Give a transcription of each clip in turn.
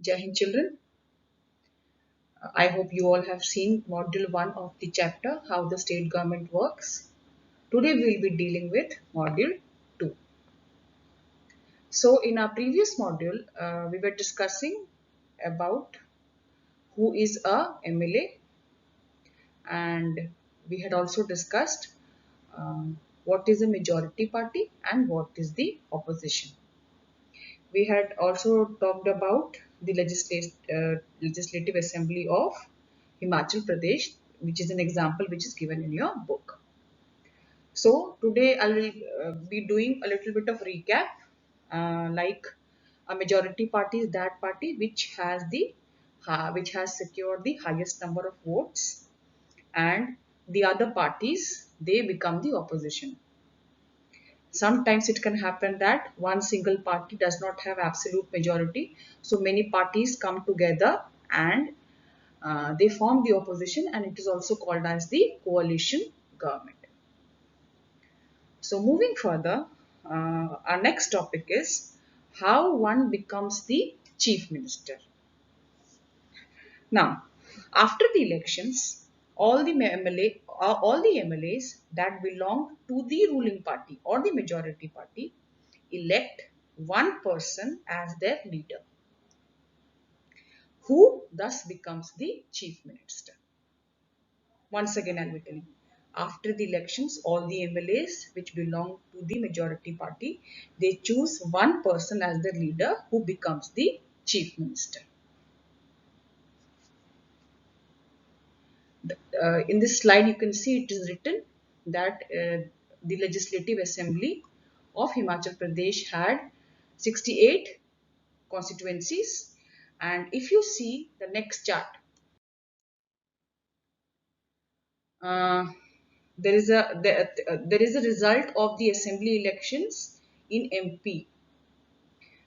Jai Hind children. I hope you all have seen module 1 of the chapter How the State Government Works. Today we will be dealing with module 2. So in our previous module we were discussing about who is a MLA, and we had also discussed what is a majority party and what is the opposition. We had also talked about the Legislative Assembly of Himachal Pradesh, which is an example which is given in your book. So today I will be doing a little bit of recap, like a majority party is that party which has secured the highest number of votes, and the other parties, they become the opposition. Sometimes it can happen that one single party does not have absolute majority, so many parties come together and they form the opposition, and it is also called as the coalition government. So moving further, our next topic is how one becomes the chief minister. Now, after the elections, all the MLAs that belong to the ruling party or the majority party elect one person as their leader, who thus becomes the chief minister. Once again, I will tell you. After the elections, all the MLAs which belong to the majority party, they choose one person as their leader who becomes the chief minister. In this slide, you can see it is written that the Legislative Assembly of Himachal Pradesh had 68 constituencies, and if you see the next chart, uh, there is a result of the assembly elections in MP,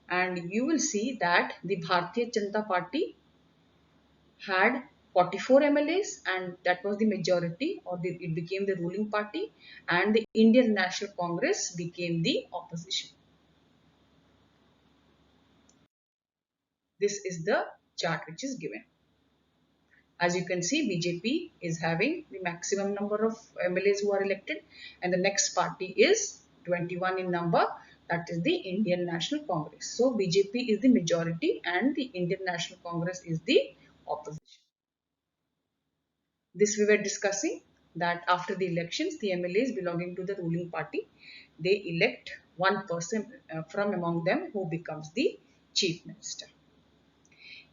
and you will see that the Bharatiya Janata Party had 44 MLAs, and that was the majority, or it became the ruling party, and the Indian National Congress became the opposition. This is the chart which is given. As you can see, BJP is having the maximum number of MLAs who are elected, and the next party is 21 in number, that is the Indian National Congress. So BJP is the majority and the Indian National Congress is the opposition. This we were discussing that after the elections, the MLAs belonging to the ruling party, they elect one person from among them who becomes the chief minister.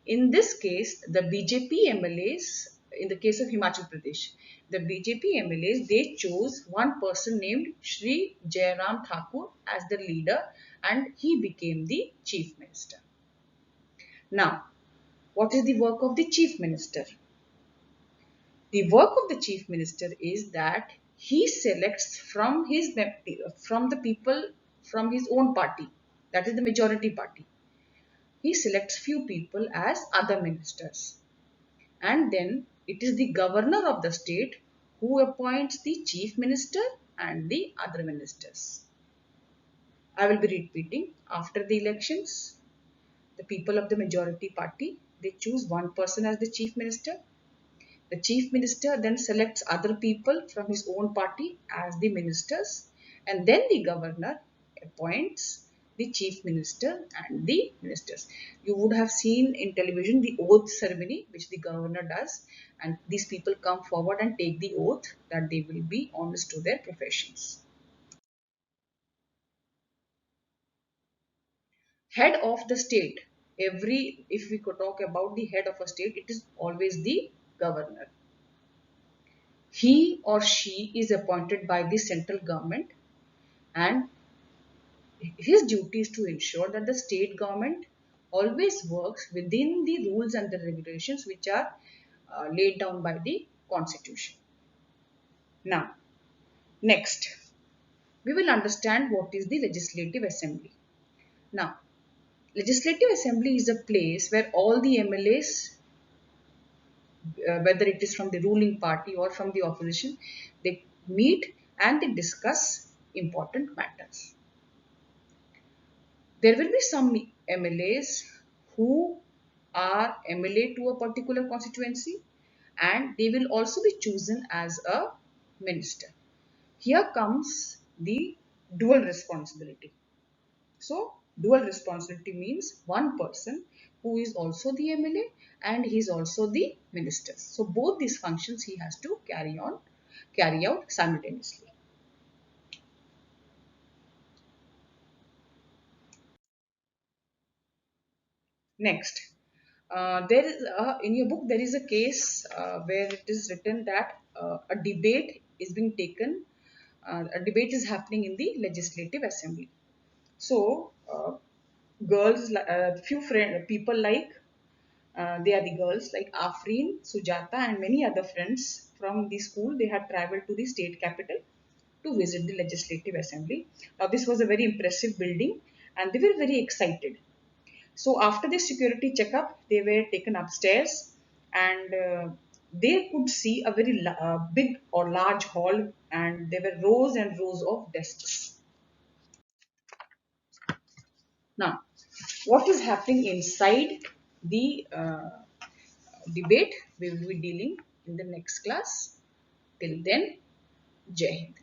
In this case, the BJP MLAs, in the case of Himachal Pradesh, the BJP MLAs, they chose one person named Shri Jairam Thakur as the leader, and he became the chief minister. Now, what is the work of the chief minister? The work of the chief minister is that he selects from the people from his own party, that is the majority party. He selects few people as other ministers, and then it is the governor of the state who appoints the chief minister and the other ministers. I will be repeating. After the elections, the people of the majority party, they choose one person as the chief minister. The chief minister then selects other people from his own party as the ministers, and then the governor appoints the chief minister and the ministers. You would have seen in television the oath ceremony which the governor does, and these people come forward and take the oath that they will be honest to their professions. Head of the state. If we could talk about the head of a state, it is always the governor. He or she is appointed by the central government, and his duty is to ensure that the state government always works within the rules and the regulations which are laid down by the constitution. Now, next, we will understand what is the legislative assembly. Now, legislative assembly is a place where all the MLAs, whether it is from the ruling party or from the opposition, they meet and they discuss important matters. There will be some MLAs who are MLA to a particular constituency, and they will also be chosen as a minister. Here comes the dual responsibility. So, dual responsibility means one person who is also the MLA and he is also the minister. So, both these functions he has to carry out simultaneously. Next, there is in your book there is a case where it is written that a debate is being taken. A debate is happening in the legislative assembly. So, few people like they are the girls like Afreen, Sujata, and many other friends from the school. They had traveled to the state capital to visit the legislative assembly. Now, this was a very impressive building, and they were very excited. So, after the security checkup, they were taken upstairs, and they could see a very big or large hall, and there were rows and rows of desks. Now, what is happening inside the debate we will be dealing in the next class. Till then, Jai Hind.